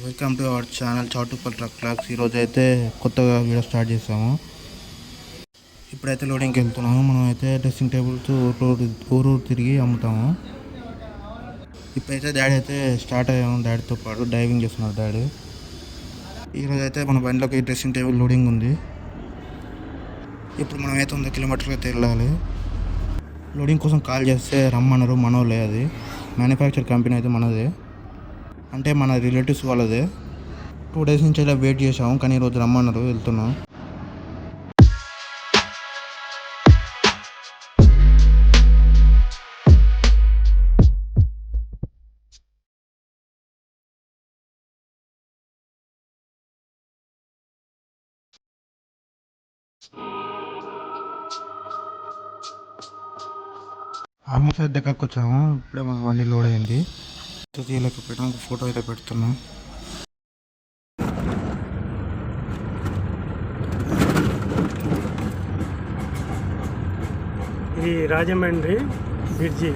Welcome to our channel Choutuppal truck clocks. ఈరోజు అయితే కొత్తగా వీడియో స్టార్ట్ చేసాము. ఇప్పుడైతే లోడింగ్కి వెళ్తున్నాము. మనం అయితే డ్రెస్సింగ్ టేబుల్స్ ఊరు తిరిగి అమ్ముతాము. ఇప్పుడైతే డాడీ అయితే స్టార్ట్ అయ్యాము. డాడీతో పాటు డ్రైవింగ్ చేస్తున్నారు డాడీ. ఈరోజు అయితే మన బండిలోకి డ్రెస్సింగ్ టేబుల్ లోడింగ్ ఉంది. ఇప్పుడు మనం అయితే 100 కిలోమీటర్లు అయితే వెళ్ళాలి. లోడింగ్ కోసం కాల్ చేస్తే రమ్మన్నారు. మనోలే, అది మ్యానుఫ్యాక్చర్ కంపెనీ అయితే మనదే, అంటే మన రిలేటివ్స్ వాళ్ళదే. 2 డేస్ నుంచి ఇలా వెయిట్ చేసాము, కానీ ఈరోజు రమ్మన్నారు, వెళ్తున్నాం. ఆల్మోస్ట్ దగ్గరకు వచ్చాము. ఇప్పుడే మా బండి లోడ్ అయింది. తీయలేకపోయినా ఫోటో అయితే పెడుతున్నాం. ఇది రాజమండ్రి బ్రిడ్జి.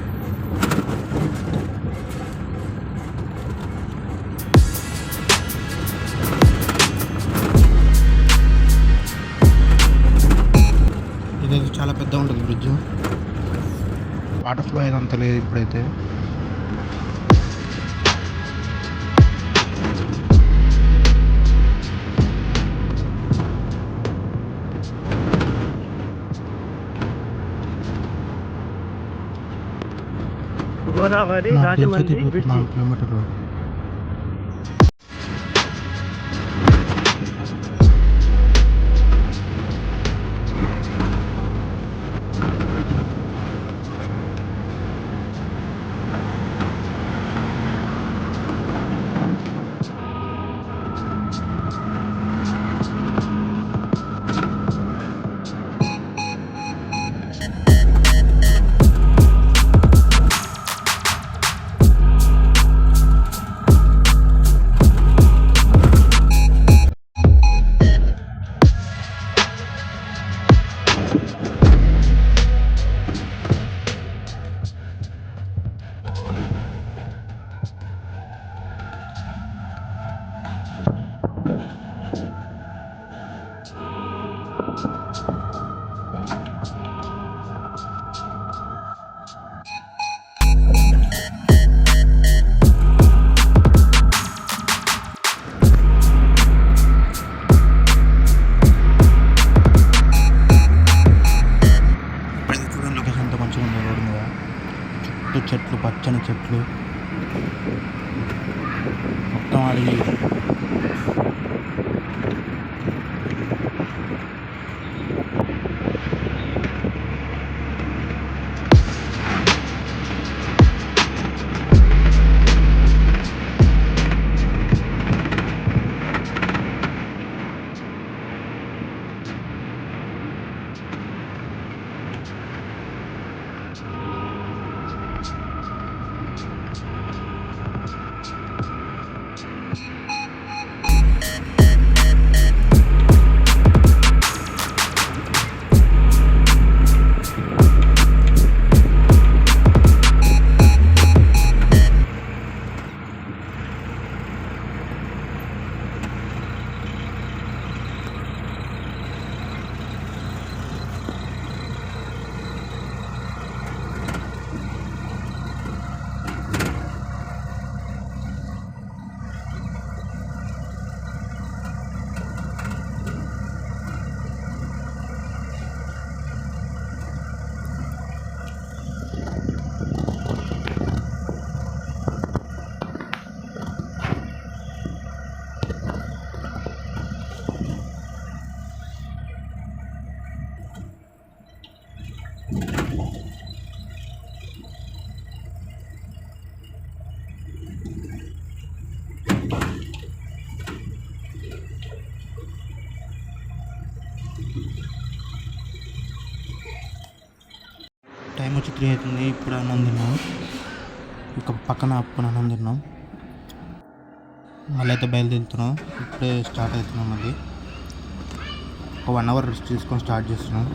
ఇది చాలా పెద్ద ఉంటుంది బ్రిడ్జ్. వాటర్ ఫ్లో అయితే అంత లేదు ఇప్పుడైతే. గోదావరి రాజమండ్రి బ్రిడ్జి. 4 కిలోమీటర్లు. చెట్లు, పచ్చని చెట్లు, మొత్తం అడిగి. టైం వచ్చి 3 అవుతుంది. ఇప్పుడు అన్నం తిన్నాం. ఇక పక్కన అప్పుకొని అన్నం తిన్నాం. మళ్ళీ అయితే బయలుదేరుతున్నాం. ఇప్పుడే స్టార్ట్ అవుతున్నాం. మళ్ళీ ఒక 1 అవర్ రెస్ట్ తీసుకొని స్టార్ట్ చేస్తున్నాం.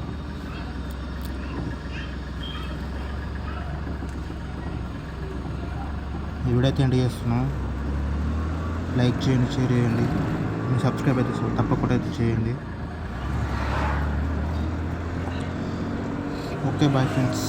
ఈ వీడియో అయితే ఎండ్ చేస్తున్నాం. లైక్ చేయండి, షేర్ చేయండి, సబ్స్క్రైబ్ అయితే తప్పకుండా అయితే చేయండి. Okay, bye friends.